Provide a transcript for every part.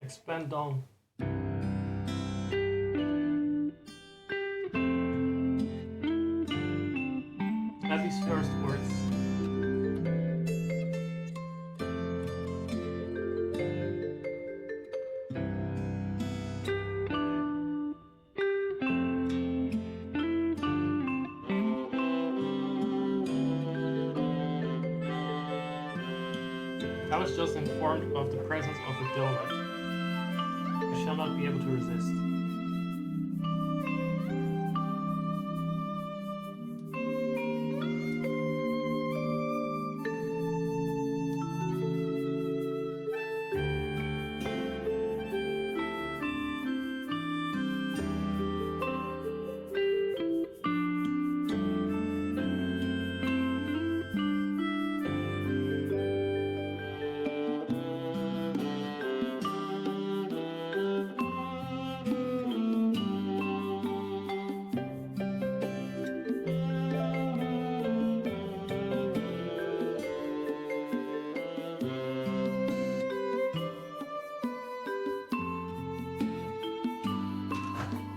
Expand on. At these first words. I was just informed of the presence of a donut. I shall not be able to resist.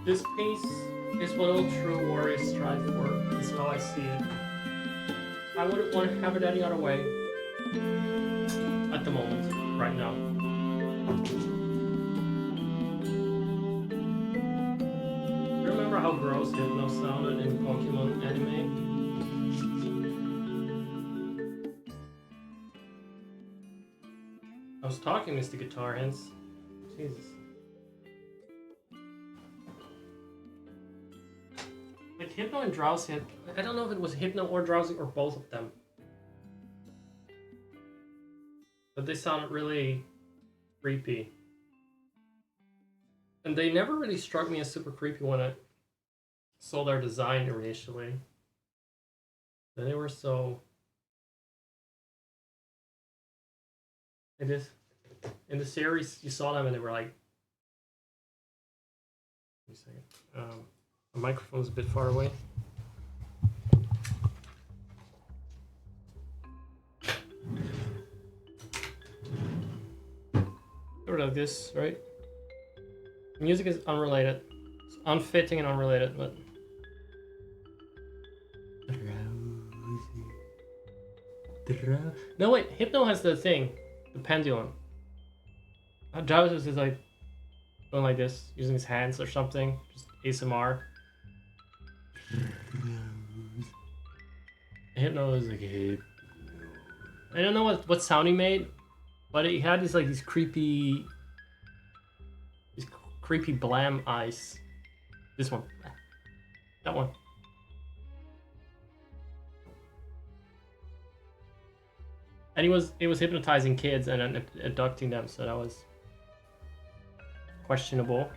This piece is what all true warriors strive for. This is how I see it. I wouldn't want to have it any other way. At the moment, right now. Remember how gross Hypno sounded in Pokemon anime? I was talking, Mr. Guitar Hands. Jesus. Like Hypno and Drowsy, I don't know if it was Hypno or Drowsy or both of them. But they sounded really creepy. And they never really struck me as super creepy when I saw their design initially. Then they were so... It is... In the series, you saw them and they were like... Let me see. The microphone's a bit far away. Sort of like this, right? The music is unrelated. It's unfitting and unrelated, but... No, wait. Hypno has the thing. The pendulum. Jarvis is like... going like this, using his hands or something. Just ASMR. Hypno is like... I don't know what sound he made, but he had these creepy blam eyes. This one. That one. And he was hypnotizing kids and then abducting them, so that was questionable.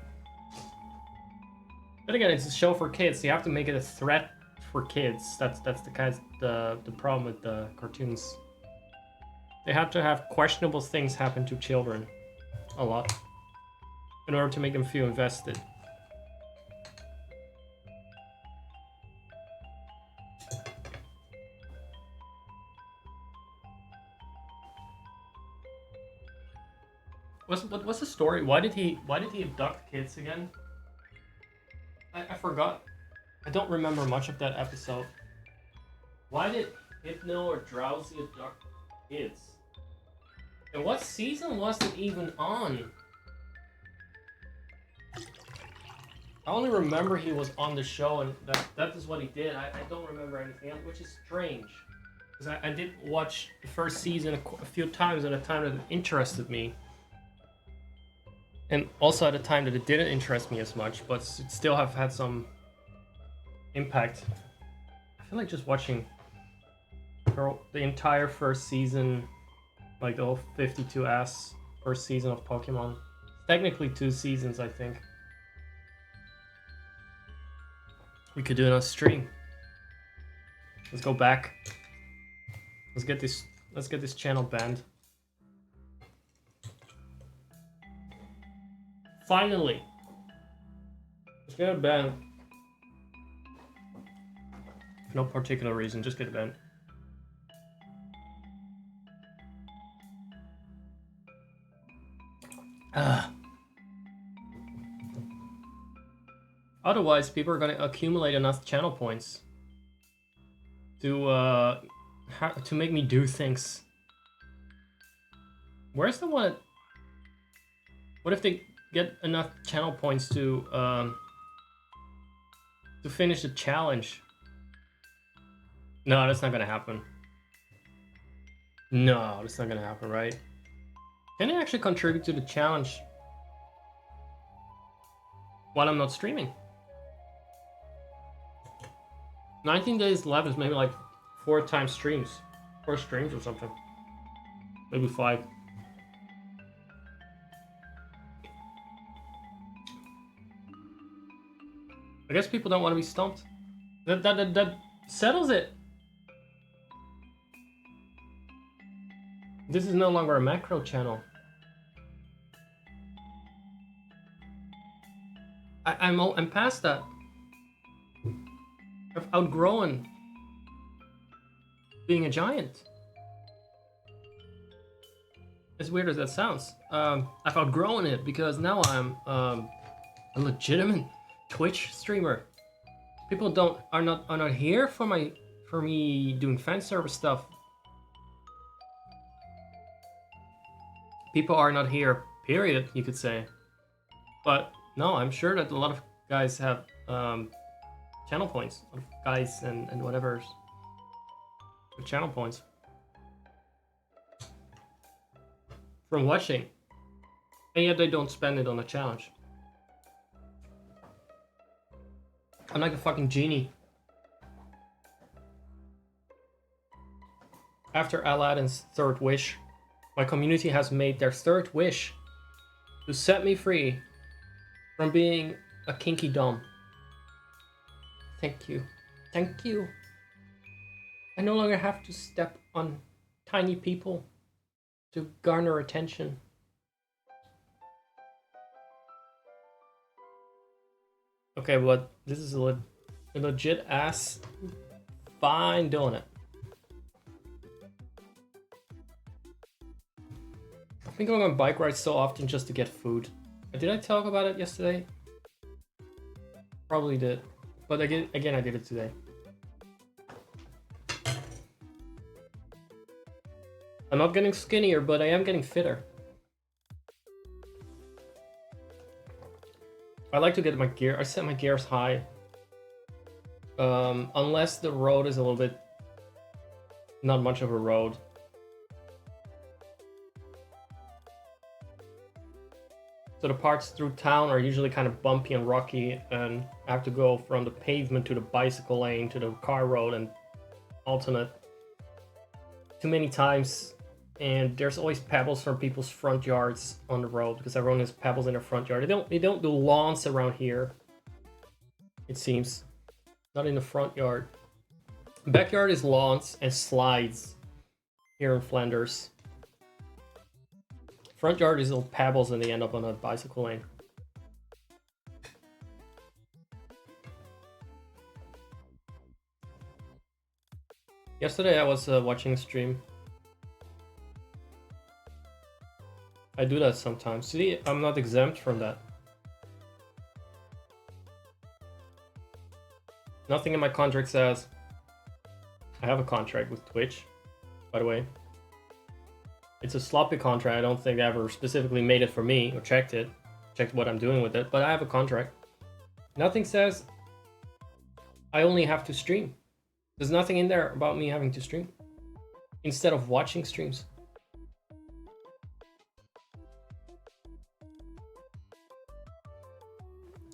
But again, it's a show for kids, so you have to make it a threat for kids. That's the problem with the cartoons. They have to have questionable things happen to children a lot in order to make them feel invested. What's the story? Why did he abduct kids again? I forgot. I don't remember much of that episode. Why did Hypno or Drowsy Duck Kids. And what season was it even on? I only remember he was on the show and that is what he did. I don't remember anything else, which is strange. Because I did watch the first season a few times at a time that it interested me. And also at a time that it didn't interest me as much, but it still have had some impact. I feel like just watching the entire first season, like the whole 52S first season of Pokemon. Technically 2 seasons, I think. We could do it on stream. Let's go back. Let's get this channel banned. Finally. Let's get it banned. For no particular reason, just get it banned. Otherwise, people are gonna accumulate enough channel points to make me do things. Where's the one? What if they get enough channel points to finish the challenge? No, that's not gonna happen. No, that's not gonna happen, right? Can they actually contribute to the challenge while I'm not streaming? 19 days left is maybe like 4 times streams. 4 streams or something. Maybe 5. I guess people don't want to be stumped. That settles it. This is no longer a macro channel. I'm past that. I've outgrown being a giant. As weird as that sounds, I've outgrown it because now I'm a legitimate Twitch streamer. People are not here for me doing fan service stuff. People are not here, period, you could say. But no, I'm sure that a lot of guys have channel points. A lot of guys and whatever with channel points from watching. And yet they don't spend it on a challenge. I'm like a fucking genie. After Aladdin's third wish, my community has made their third wish to set me free from being a kinky dom. Thank you. Thank you. I no longer have to step on tiny people to garner attention. Okay, but this is a legit ass fine doing it. I've been going on bike rides so often just to get food. Did I talk about it yesterday? Probably did. But again, I did it today. I'm not getting skinnier, but I am getting fitter. I like to get my gear. I set my gears high. Unless the road is a little bit not much of a road. So the parts through town are usually kind of bumpy and rocky, and I have to go from the pavement to the bicycle lane to the car road and alternate too many times. And there's always pebbles from people's front yards on the road because everyone has pebbles in their front yard. They don't do lawns around here. It seems, not in the front yard. Backyard is lawns and slides here in Flanders. Front yard is little pebbles and they end up on a bicycle lane. Yesterday I was watching a stream. I do that sometimes. See, I'm not exempt from that. Nothing in my contract says I I have a contract with Twitch, by the way. It's a sloppy contract. I don't think they ever specifically made it for me or checked what I'm doing with it, but I have a contract. Nothing says I only have to stream. There's nothing in there about me having to stream instead of watching streams.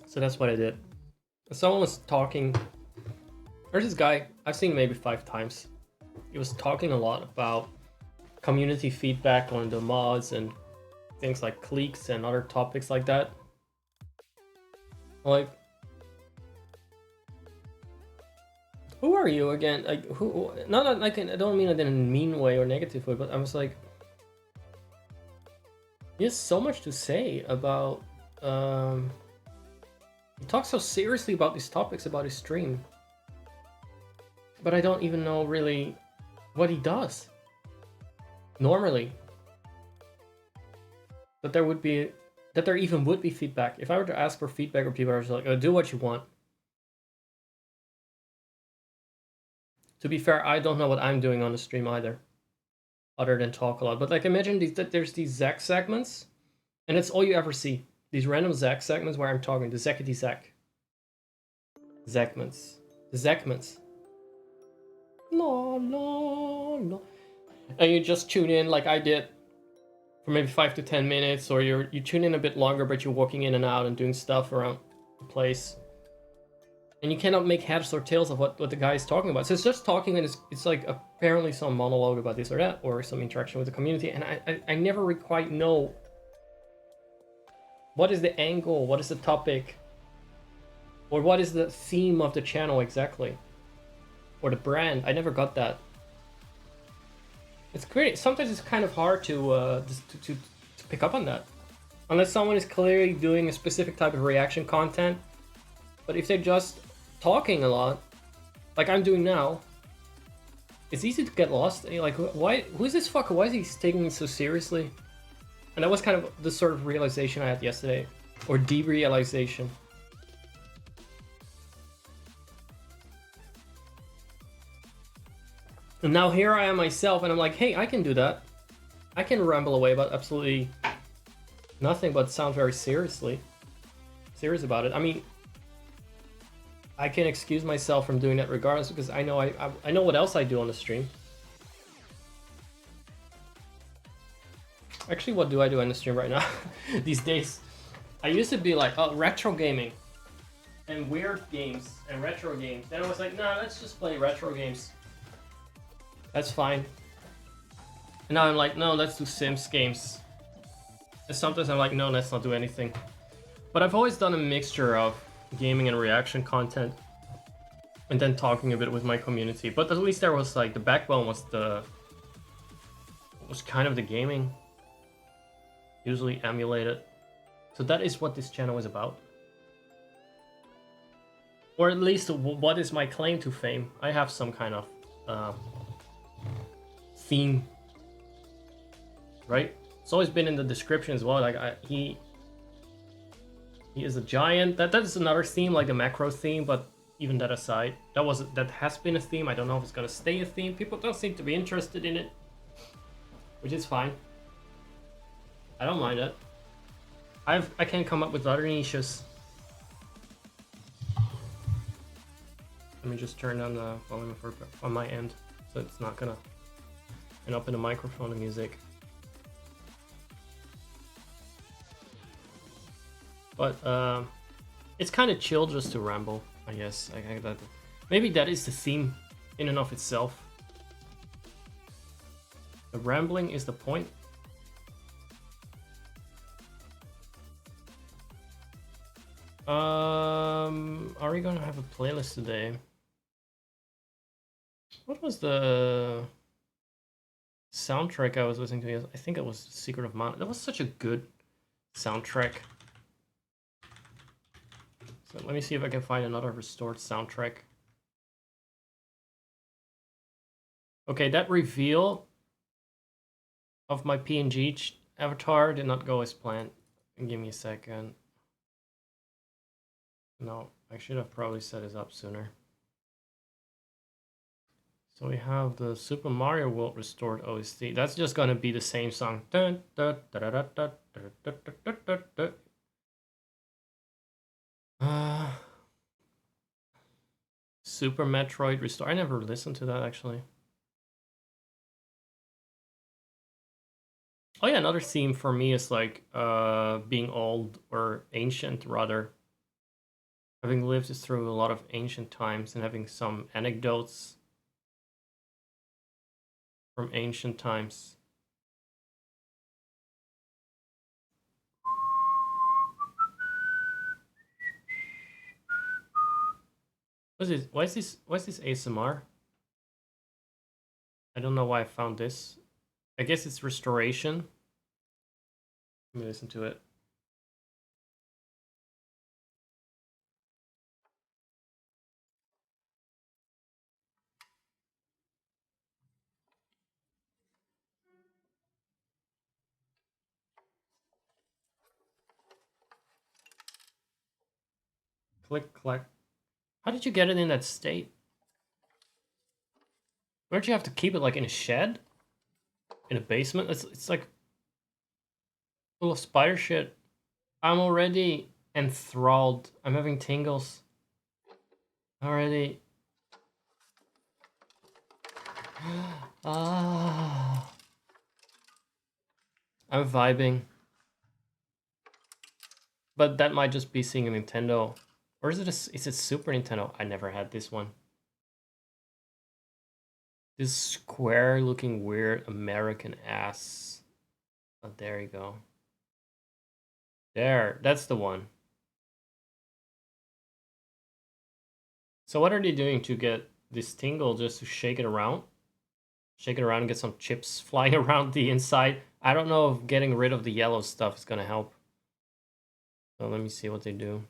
So that's what I did. Someone was talking. There's this guy, I've seen him maybe 5 times. He was talking a lot about community feedback on the mods and things like cliques and other topics like that. Like, who are you again? Like, who? Not like, I don't mean it in a mean way or negative way, but I was like, he has so much to say about. He talks so seriously about these topics about his stream, but I don't even know really what he does normally. That there even would be feedback. If I were to ask for feedback, or people are just like, oh, do what you want. To be fair, I don't know what I'm doing on the stream either, other than talk a lot. But like, imagine there's these Zach segments, and it's all you ever see. These random Zach segments where I'm talking, the Zackety Zack. Segments. The segments. No, no, no. And you just tune in like I did for maybe 5 to 10 minutes, or you tune in a bit longer, but you're walking in and out and doing stuff around the place. And you cannot make heads or tails of what the guy is talking about. So it's just talking, and it's like apparently some monologue about this or that, or some interaction with the community. And I never quite know what is the angle, what is the topic, or what is the theme of the channel exactly, or the brand. I never got that. It's great. Sometimes it's kind of hard to pick up on that, unless someone is clearly doing a specific type of reaction content. But if they're just talking a lot, like I'm doing now, it's easy to get lost. And you're like, why? Who's this fucker? Why is he taking it so seriously? And that was kind of the sort of realization I had yesterday, or derealization. And now here I am myself, and I'm like, hey, I can do that. I can ramble away about absolutely nothing, but sound very serious about it. I mean, I can excuse myself from doing that regardless, because I know I know what else I do on the stream. Actually, what do I do on the stream right now? These days, I used to be like, oh, retro gaming and weird games and retro games. Then I was like, nah, let's just play retro games. That's fine. And now I'm like, no, let's do Sims games. And sometimes I'm like, no, let's not do anything. But I've always done a mixture of gaming and reaction content, and then talking a bit with my community. But at least there was like, the backbone was kind of the gaming. Usually emulated. So that is what this channel is about. Or at least what is my claim to fame. I have some kind of theme, right? It's always been in the description as well. Like he is a giant. That is another theme, like the macro theme. But even that aside, that has been a theme. I don't know if it's gonna stay a theme. People don't seem to be interested in it, which is fine. I don't mind it. I can come up with other niches. Let me just turn down the volume on my end, so it's not gonna end up in the microphone of music. But it's kind of chill just to ramble, I guess. Maybe that is the theme in and of itself. The rambling is the point. Are we gonna have a playlist today? What was the soundtrack I was listening to? I think it was Secret of Mana. That was such a good soundtrack. So let me see if I can find another restored soundtrack. Okay, that reveal of my PNG avatar did not go as planned. Give me a second. No, I should have probably set this up sooner. So we have the Super Mario World Restored OST. That's just gonna be the same song. Dun, dun, dun, dun, dun, dun, dun, dun, dun, dun, dun. Super Metroid Restore. I never listened to that actually. Oh yeah, another theme for me is like being old or ancient rather. Having lived through a lot of ancient times and having some anecdotes from ancient times. What's this? Why is this? Why is this ASMR? I don't know why I found this. I guess it's restoration. Let me listen to it. Click, click. How did you get it in that state? Where'd you have to keep it? Like in a shed? In a basement? It's like full of spider shit. I'm already enthralled. I'm having tingles. Already. Ah. I'm vibing. But that might just be seeing a Nintendo. Or is it Super Nintendo? I never had this one. This square looking weird American ass. Oh, there you go. There, that's the one. So what are they doing to get this tingle? Just to shake it around? Shake it around and get some chips flying around the inside. I don't know if getting rid of the yellow stuff is gonna help. So let me see what they do.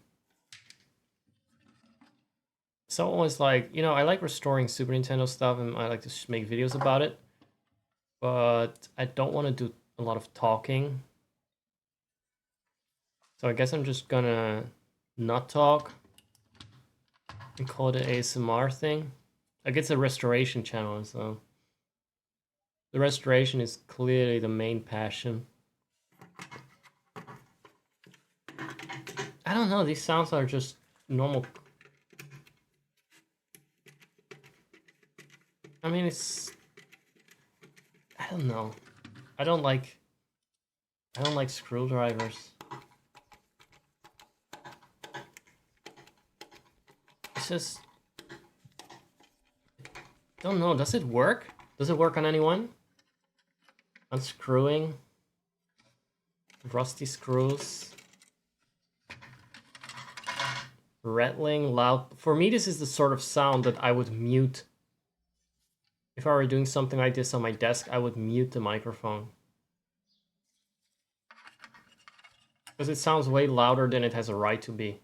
Someone was like, you know, I like restoring Super Nintendo stuff and I like to make videos about it. But I don't want to do a lot of talking. So I guess I'm just gonna not talk and call it an ASMR thing. Like it's a restoration channel, so the restoration is clearly the main passion. I don't know, these sounds are just normal. I mean, I don't know. I don't like screwdrivers. It's just, don't know. Does it work? Does it work on anyone? Unscrewing. Rusty screws. Rattling, loud. For me, this is the sort of sound that I would mute. If I were doing something like this on my desk, I would mute the microphone. Because it sounds way louder than it has a right to be.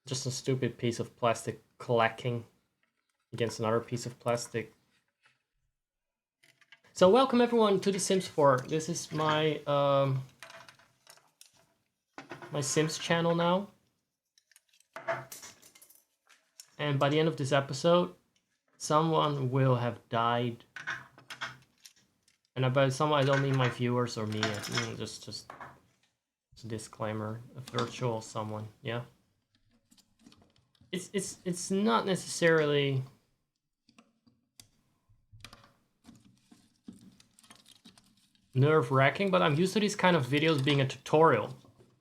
Just a stupid piece of plastic clacking against another piece of plastic. So welcome everyone to The Sims 4. This is my my Sims channel now. And by the end of this episode, someone will have died. And by someone, I don't mean my viewers or me. I mean just a disclaimer, a virtual someone, yeah. It's not necessarily nerve-wracking, but I'm used to these kind of videos being a tutorial.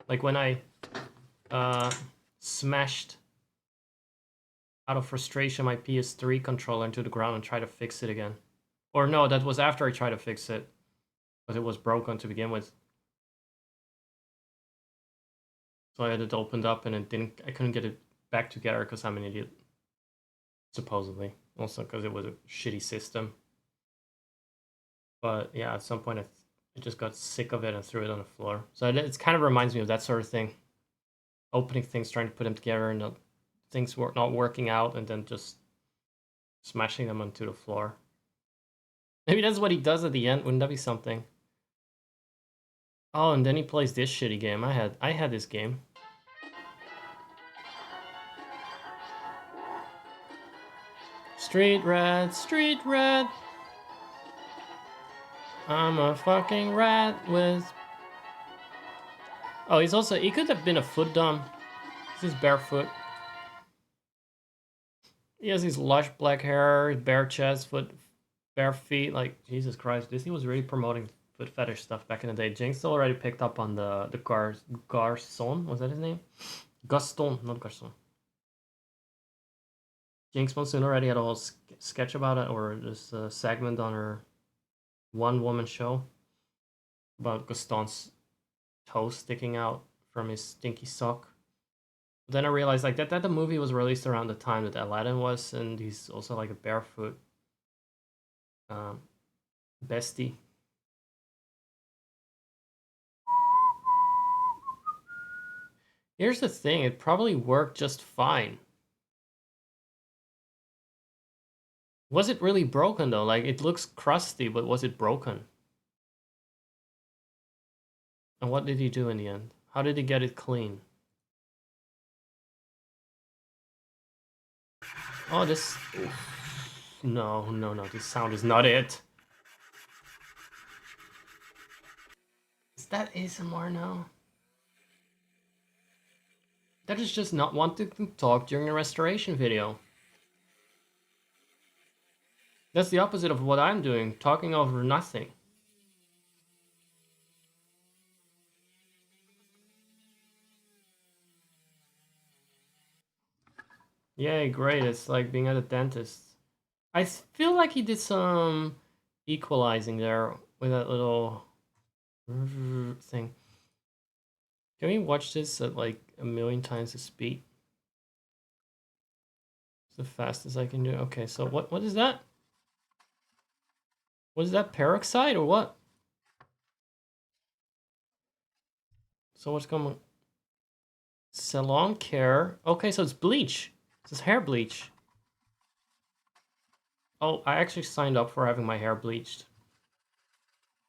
Like when I smashed out of frustration my PS3 controller into the ground and tried to fix it again. Or no, that was after I tried to fix it, but it was broken to begin with. So I had it opened up and I couldn't get it back together because I'm an idiot. Supposedly. Also because it was a shitty system. But yeah, at some point I just got sick of it and threw it on the floor. So it kind of reminds me of that sort of thing. Opening things, trying to put them together, and things were not working out, and then just smashing them onto the floor. Maybe that's what he does at the end. Wouldn't that be something? Oh, and then he plays this shitty game. I had this game. Street rat, street rat. I'm a fucking rat with... Oh, he's also... He could have been a foot dumb. He's barefoot. He has his lush black hair, bare chest, bare feet. Like, Jesus Christ, Disney was really promoting foot fetish stuff back in the day. Jinx already picked up on the Garçon. Was that his name? Gaston, not Garçon. Jinx Monsoon already had a whole sketch about it, or just a segment on her one-woman show about Gaston's toe sticking out from his stinky sock. But then I realized like that the movie was released around the time that Aladdin was, and he's also like a barefoot bestie. Here's the thing, it probably worked just fine. Was it really broken though? Like, it looks crusty, but was it broken? And what did he do in the end? How did he get it clean? Oh, this... Oof. No, this sound is not it. Is that ASMR now? That is just not wanting to talk during a restoration video. That's the opposite of what I'm doing, talking over nothing. Yay, great, it's like being at a dentist. I feel like he did some equalizing there with that little thing. Can we watch this at like 1,000,000 times the speed? It's the fastest I can do. Okay, so what is that? What is that, peroxide or what? So what's going on? Salon care. Okay, so it's bleach. This is hair bleach. Oh, I actually signed up for having my hair bleached.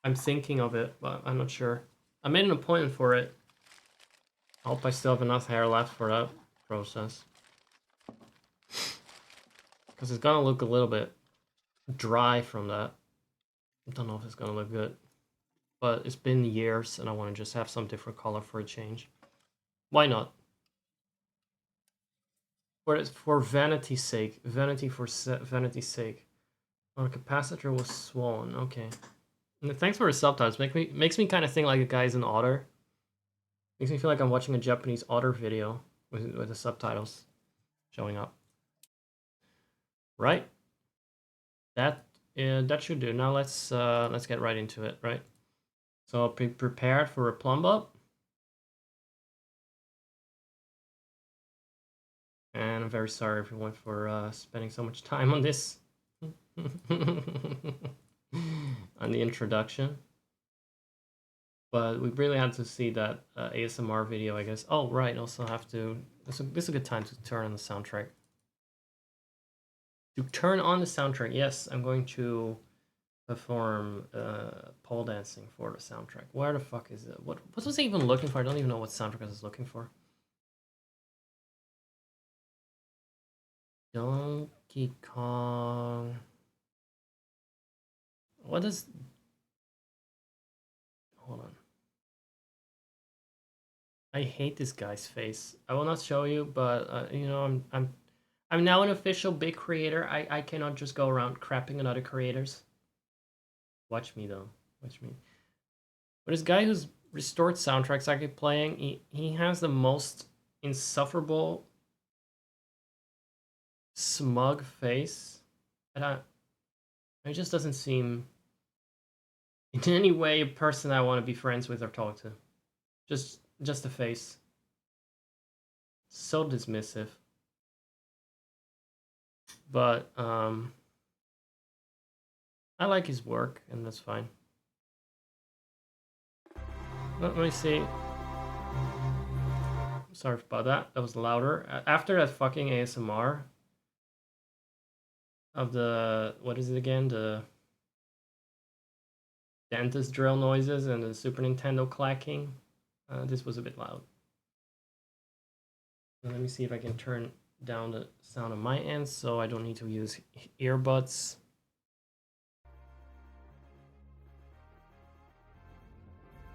I'm thinking of it, but I'm not sure. I made an appointment for it. I hope I still have enough hair left for that process. Because it's gonna look a little bit dry from that. I don't know if it's gonna look good. But it's been years and I want to just have some different color for a change. Why not? For vanity's sake. Vanity for vanity's sake. Oh, the capacitor was swollen. Okay. And thanks for the subtitles. Makes me kind of think like a guy's an otter. Makes me feel like I'm watching a Japanese otter video with the subtitles showing up. Right? That should do. Now let's get right into it, right? So be prepared for a plumb up. And I'm very sorry everyone for spending so much time on this. On the introduction. But we really had to see that ASMR video, I guess. Oh, right, also have to... This is a good time to turn on the soundtrack. To turn on the soundtrack, yes, I'm going to perform pole dancing for the soundtrack. Where the fuck is it? What was I even looking for? I don't even know what soundtrack I was looking for. Donkey Kong. What is... Hold on. I hate this guy's face. I will not show you, but you know, I'm now an official big creator. I cannot just go around crapping on other creators. Watch me though. Watch me. But this guy who's restored soundtracks I keep playing, he has the most insufferable smug face. And it just doesn't seem in any way a person I want to be friends with or talk to. Just a face. So dismissive. But I like his work, and that's fine. Let me see. Sorry about that. That was louder. After that fucking ASMR of the... What is it again? The dentist drill noises and the Super Nintendo clacking. This was a bit loud. Let me see if I can turn down the sound on my end, so I don't need to use earbuds.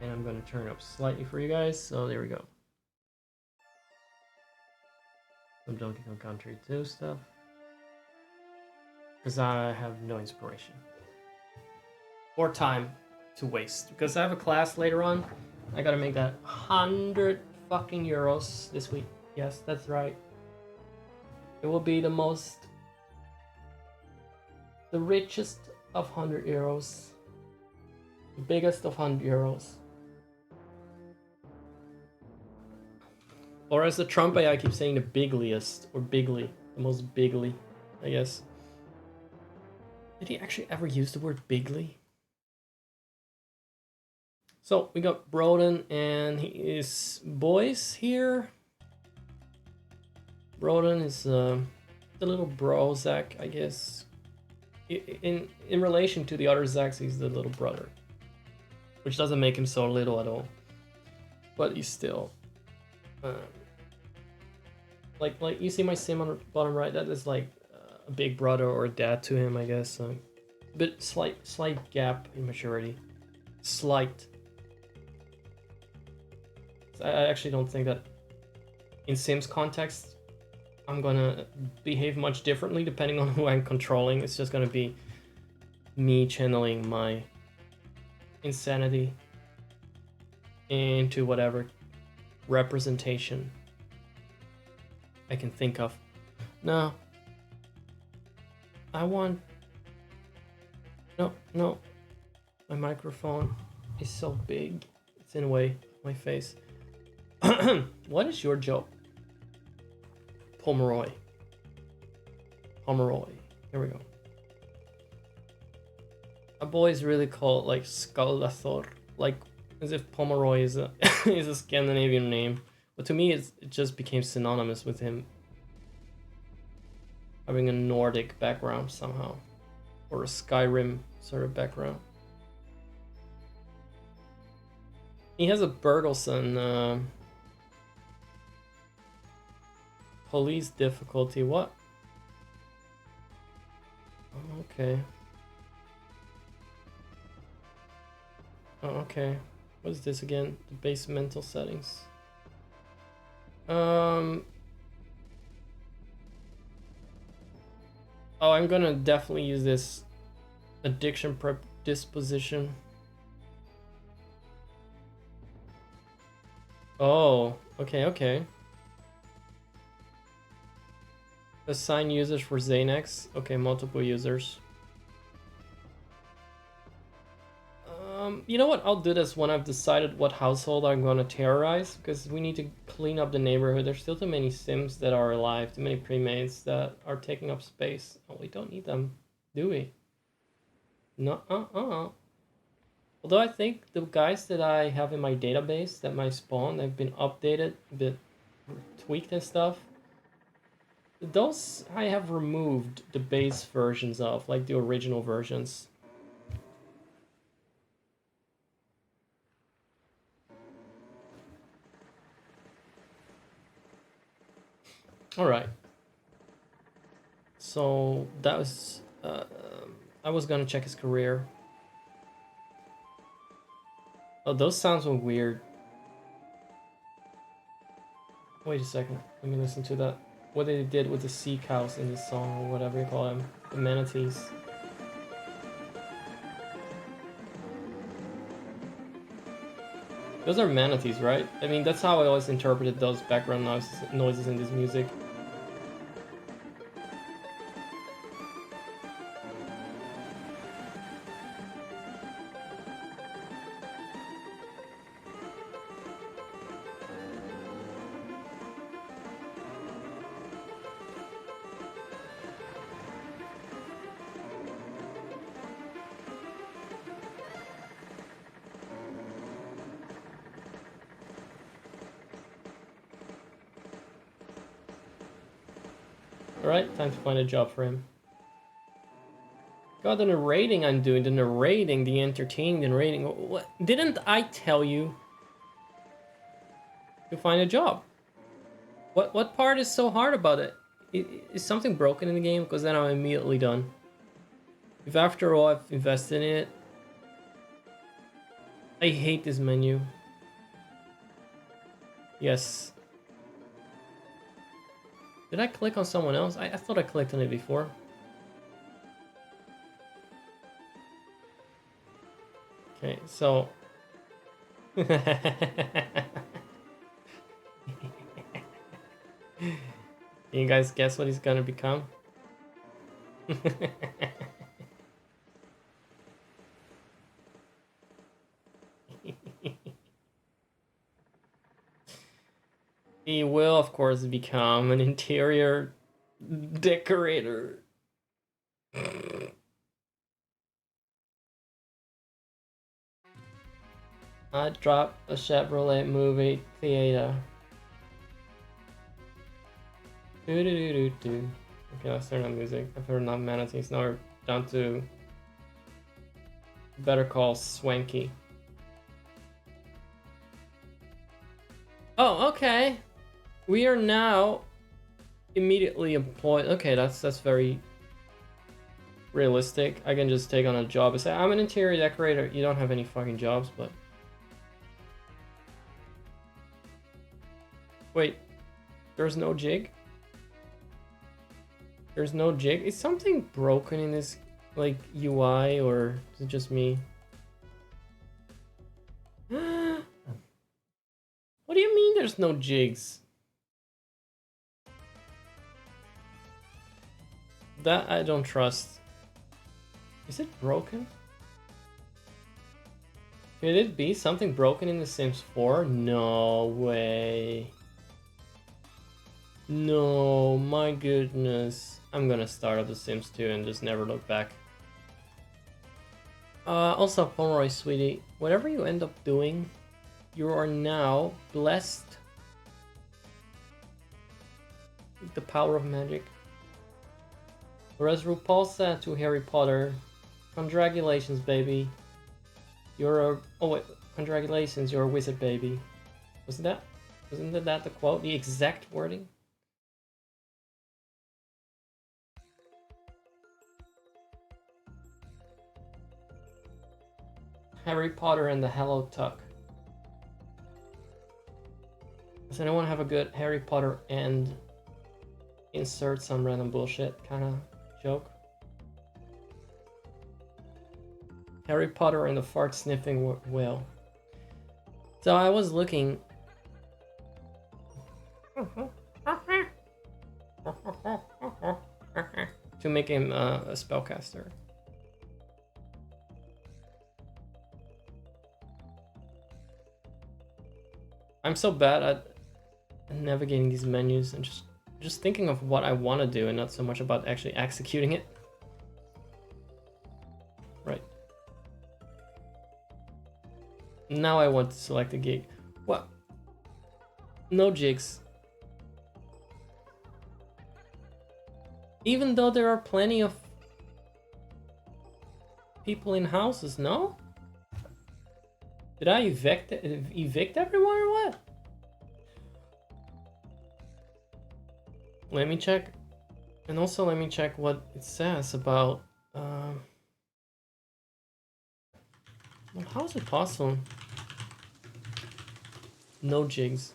And I'm gonna turn it up slightly for you guys, so there we go. Some Donkey Kong Country 2 stuff. Because I have no inspiration. Or time to waste. Because I have a class later on. I gotta make that 100 fucking euros this week. Yes, that's right. It will be the richest of 100 euros. The biggest of 100 euros. Or as the Trump AI keeps saying, the bigliest, or bigly, the most bigly, I guess. Did he actually ever use the word bigly? So we got Broden and his boys here. Broden is the little bro Zack, I guess. In relation to the other Zacks, he's the little brother, which doesn't make him so little at all. But he's still. Like you see my sim on the bottom right, that is like a big brother or a dad to him, I guess. But slight gap in maturity. Slight. I actually don't think that in Sims context I'm gonna behave much differently depending on who I'm controlling. It's just gonna be me channeling my insanity into whatever representation I can think of. No. I want... No. My microphone is so big. It's in the way of my face. What is your job? Pomeroy. Here we go. A boy is really called like Skaldethor, like as if Pomeroy is a is a Scandinavian name. But to me, it just became synonymous with him having a Nordic background somehow, or a Skyrim sort of background. He has a Bertelsen police difficulty. What? Oh, okay. Oh, okay. What is this again? The base mental settings. Oh, I'm gonna definitely use this addiction prep disposition. Oh, okay. Assign users for Xanax. Okay, multiple users. You know what? I'll do this when I've decided what household I'm gonna terrorize, because we need to clean up the neighborhood. There's still too many Sims that are alive, too many premates that are taking up space. Oh, we don't need them, do we? No, Although I think the guys that I have in my database that might spawn, they've been updated, a bit tweaked and stuff. Those I have removed the base versions of, like the original versions. All right. So that was, I was gonna check his career. Oh, those sounds were weird. Wait a second, let me listen to that. What they did with the sea cows in this song, or whatever you call them, the manatees. Those are manatees, right? I mean, that's how I always interpreted those background noises in this music. Alright, time to find a job for him. God, the narrating I'm doing, the narrating, the entertaining, the narrating. What? Didn't I tell you to find a job? What part is so hard about it? Is something broken in the game? Because then I'm immediately done. If after all I've invested in it, I hate this menu. Yes. Did I click on someone else? I thought I clicked on it before. Okay, so... You guys guess what he's gonna become? He will, of course, become an interior decorator. I dropped a Chevrolet movie theater. Do. Okay, let's turn on music. I've heard enough manatees. Now we're down to Better Call Swanky. Oh, okay. We are now immediately employed. Okay, that's very realistic. I can just take on a job and say, I'm an interior decorator. You don't have any fucking jobs, but... Wait, there's no jig? There's no jig? Is something broken in this, like, UI, or is it just me? What do you mean there's no jigs? That I don't trust. Is it broken? Could it be something broken in The Sims 4? No way. No, my goodness. I'm gonna start up The Sims 2 and just never look back. Also, Pomeroy, sweetie, whatever you end up doing, you are now blessed with the power of magic. Whereas RuPaul said to Harry Potter, congratulations, baby. You're a... Oh wait, congratulations, you're a wizard, baby. Wasn't that the quote? The exact wording? Harry Potter and the Hello Tuck. Does anyone have a good Harry Potter and insert some random bullshit kind of joke? Harry Potter and the fart sniffing whale. So I was looking. To make him a spellcaster. I'm so bad at navigating these menus and just thinking of what I want to do and not so much about actually executing it. Right. Now I want to select a gig. What? No jigs. Even though there are plenty of people in houses, no? Did I evict everyone or what? Let me check. And also let me check what it says about... Well, how is it possible? No jigs.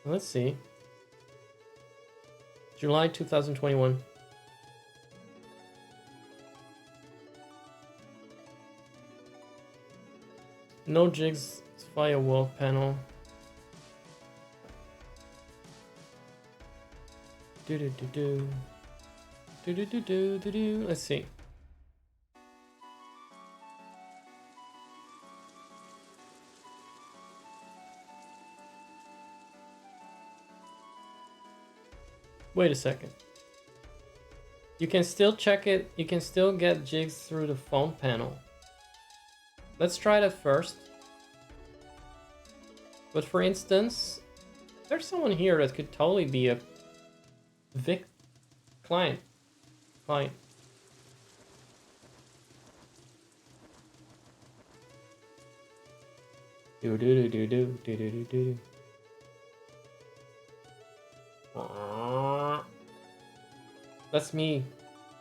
Let's see. July 2021. No jigs via wall panel. Do. Let's see. Wait a second. You can still check it. You can still get jigs through the phone panel. Let's try that first. But for instance, there's someone here that could totally be a Vic client. Do do do do do do do do do. That's me.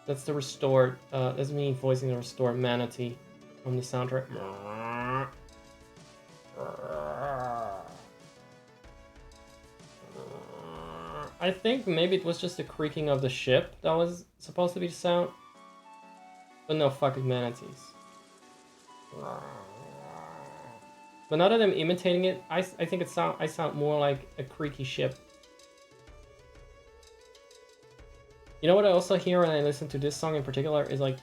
That's the restored. That's me voicing the restored manatee from the soundtrack. I think maybe it was just the creaking of the ship that was supposed to be the sound. But no, fucking manatees. But now that I'm imitating it, I think I sound more like a creaky ship. You know what I also hear when I listen to this song in particular is like...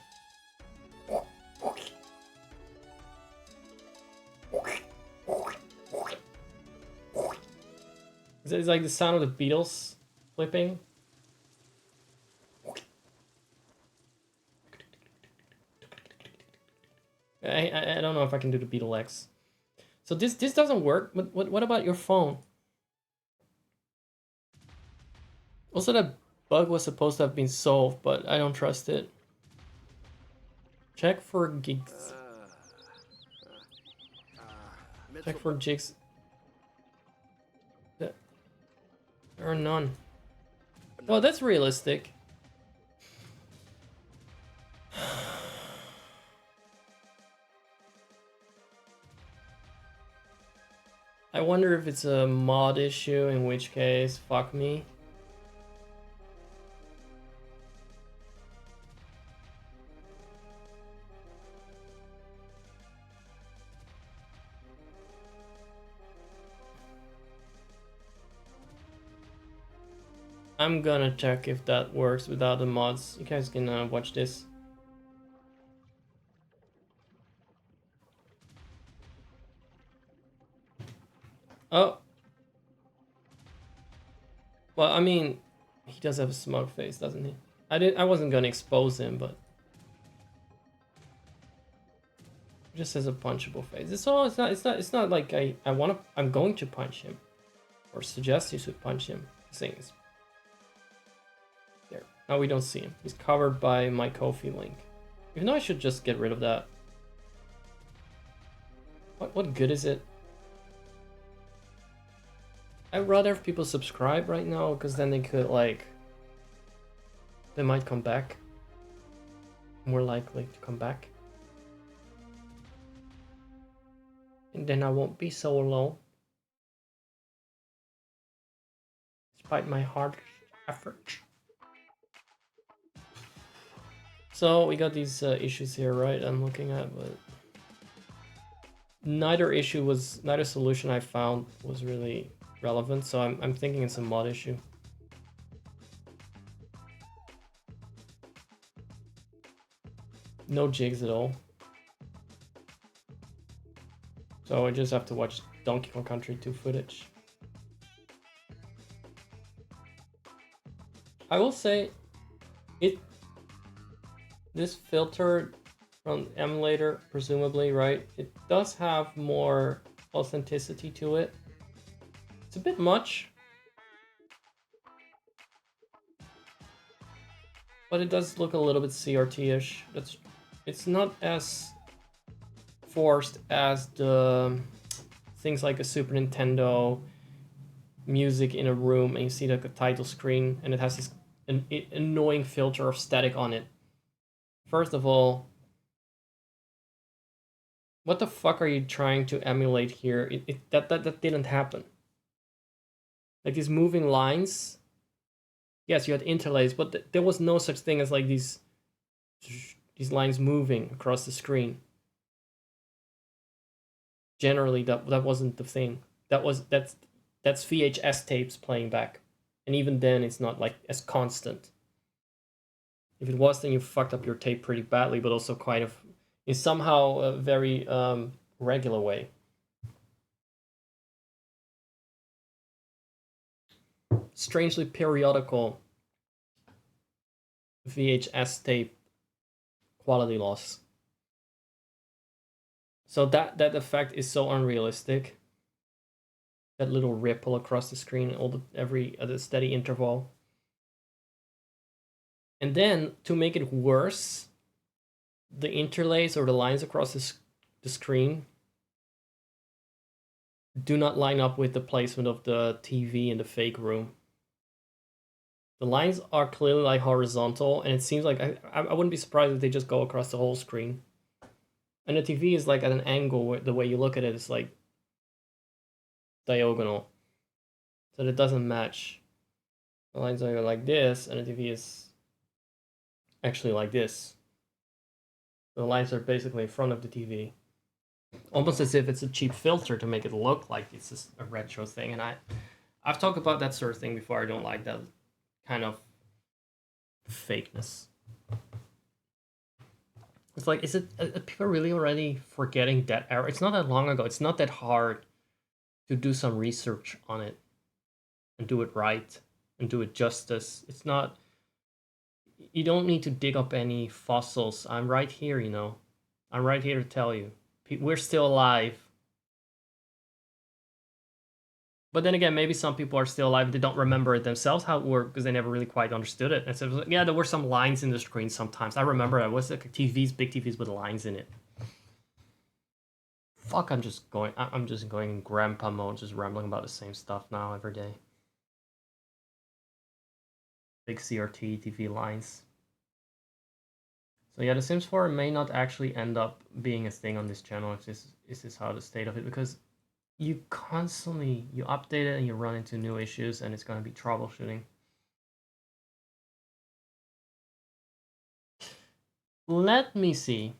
It's like the sound of the Beatles flipping. I don't know if I can do the Beatle X. So this doesn't work. What about your phone? Also, that bug was supposed to have been solved, but I don't trust it. Check for gigs. Check for jigs. There are none. Well, that's realistic. I wonder if it's a mod issue, in which case, fuck me. I'm gonna check if that works without the mods. You guys can watch this. Oh. Well, I mean, he does have a smug face, doesn't he? I wasn't gonna expose him, but he just has a punchable face. It's not like I'm going to punch him or suggest you should punch him. The thing is, there. Now we don't see him. He's covered by my Ko-fi link. Even though I should just get rid of that. What good is it? I'd rather if people subscribe right now, because then they could, like... They might come back. More likely to come back. And then I won't be so alone. Despite my hard effort. So, we got these issues here, right? I'm looking at, but... Neither solution I found was really relevant, so I'm thinking it's a mod issue. No jigs at all. So I just have to watch Donkey Kong Country 2 footage. I will say, this filter from emulator, presumably, right? It does have more authenticity to it. It's a bit much. But it does look a little bit CRT-ish. It's not as forced as the things like a Super Nintendo music in a room and you see like a title screen and it has this annoying filter of static on it. First of all, what the fuck are you trying to emulate here? That didn't happen. Like these moving lines. Yes, you had interlays, but there was no such thing as like these lines moving across the screen. Generally, that wasn't the thing. That's VHS tapes playing back, and even then, it's not like as constant. If it was, then you fucked up your tape pretty badly, but also quite in somehow a very regular way. Strangely periodical VHS tape quality loss. So that effect is so unrealistic. That little ripple across the screen, every other steady interval. And then to make it worse, the interlays or the lines across the screen do not line up with the placement of the TV in the fake room. The lines are clearly like horizontal, and it seems like I wouldn't be surprised if they just go across the whole screen. And the TV is like at an angle where the way you look at it is like diagonal, so it doesn't match. The lines are like this, and the TV is actually like this. The lines are basically in front of the TV, almost as if it's a cheap filter to make it look like it's just a retro thing. And I've talked about that sort of thing before. I don't like that kind of fakeness. It's like, is it people really already forgetting that era? It's not that long ago. It's not that hard to do some research on it and do it right and do it justice. It's not. You don't need to dig up any fossils. I'm right here, you know. I'm right here to tell you. We're still alive. But then again, maybe some people are still alive. They don't remember it themselves how it worked because they never really quite understood it. And so, yeah, there were some lines in the screen sometimes. I remember it was like TVs, big TVs with lines in it. Fuck, I'm just going in grandpa mode, just rambling about the same stuff now every day. Big CRT TV lines. So yeah, The Sims 4 may not actually end up being a thing on this channel. It's just how the state of it, because you constantly you update it and you run into new issues, and it's going to be troubleshooting. Let me see,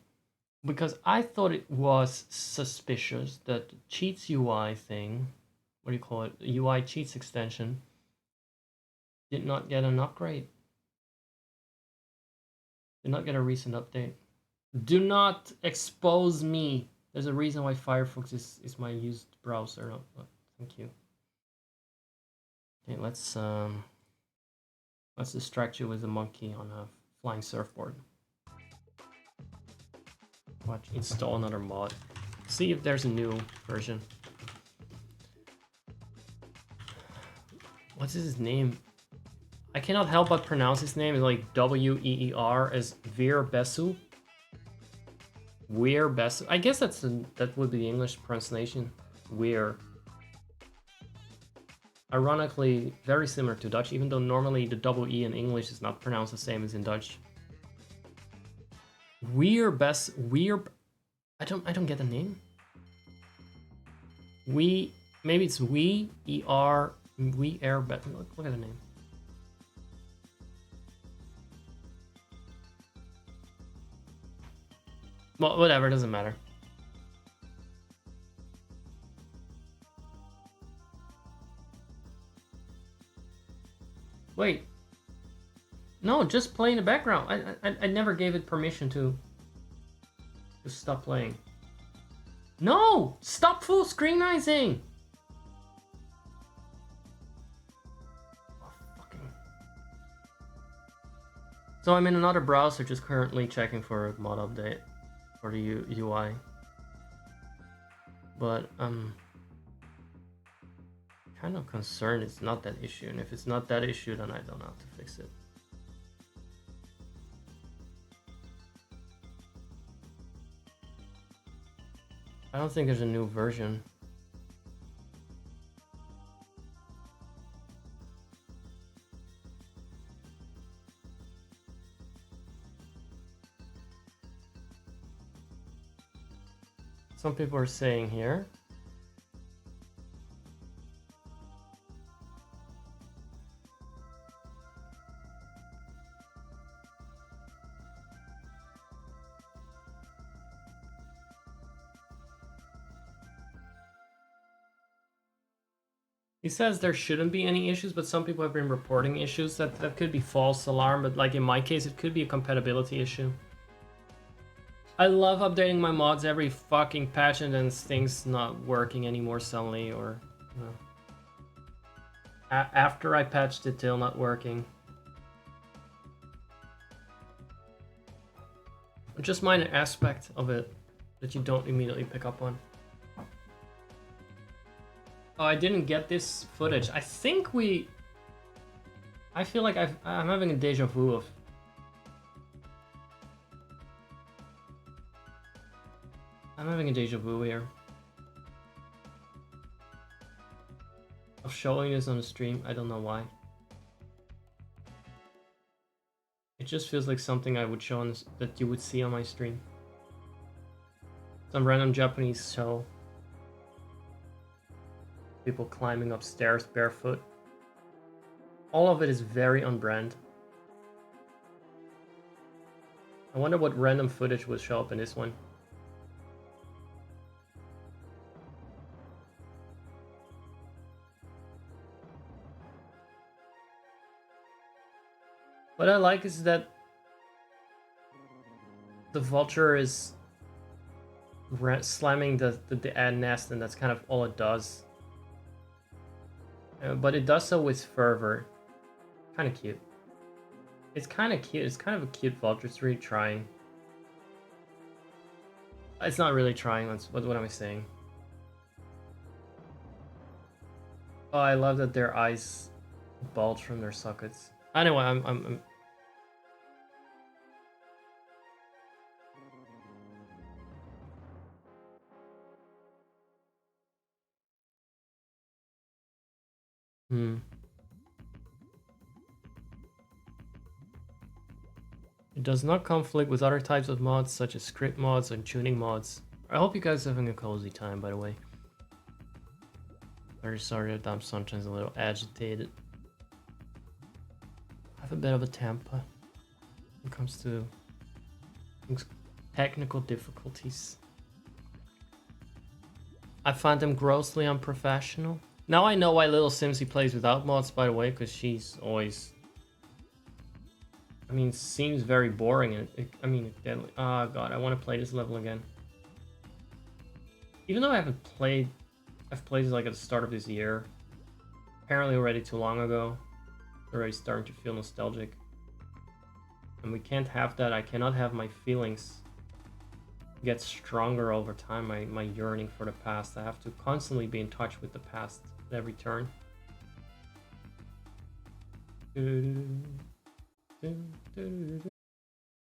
because I thought it was suspicious that the Cheats UI thing, what do you call it, UI Cheats extension, did not get an upgrade. Did not get a recent update. Do not expose me. There's a reason why Firefox is my used browser. Oh, thank you. Okay, let's distract you with a monkey on a flying surfboard. Watch, install another mod. See if there's a new version. What's his name? I cannot help but pronounce his name. It's like W-E-E-R as Veer Besu. Weir Besu. I guess that would be the English pronunciation. Weir. Ironically, very similar to Dutch, even though normally the double E in English is not pronounced the same as in Dutch. Weir I don't get the name. Maybe it's we E-R we air look at the name. Well, whatever, it doesn't matter. Wait. No, just play in the background. I never gave it permission to stop playing. No! Stop full screenizing! Oh, fucking. So I'm in another browser just currently checking for a mod update for the UI. But I'm kind of concerned it's not that issue, and if it's not that issue, then I don't know how to fix it. I don't think there's a new version. Some people are saying here. He says there shouldn't be any issues, but some people have been reporting issues. That could be false alarm, but like in my case, it could be a compatibility issue. I love updating my mods every fucking patch and then things not working anymore suddenly, or you know, after I patched it till not working. Just minor aspect of it that you don't immediately pick up on. Oh, I didn't get this footage. I think I feel like I'm having a deja vu of. I'm having a deja vu here. of showing this on the stream. I don't know why. It just feels like something I would show on this, that you would see on my stream. Some random Japanese show. People climbing upstairs barefoot. All of it is very on brand. I wonder what random footage would show up in this one. What I like is that the vulture is slamming the ant nest, and that's kind of all it does. But it does so with fervor. Kind of cute. It's kind of cute. It's kind of a cute vulture. It's really trying. It's not really trying. What am I saying? Oh, I love that their eyes bulge from their sockets. Anyway, I'm It does not conflict with other types of mods such as script mods and tuning mods. I hope you guys are having a cozy time, by the way. Very sorry that I'm sometimes a little agitated. I have a bit of a temper when it comes to technical difficulties. I find them grossly unprofessional. Now I know why Little Simsy plays without mods, by the way, because she's always... I mean, seems very boring. Oh god, I want to play this level again. Even though I haven't played... I've played like at the start of this year. Apparently already too long ago. Already starting to feel nostalgic. And we can't have that. I cannot have my feelings get stronger over time. My yearning for the past. I have to constantly be in touch with the past at every turn.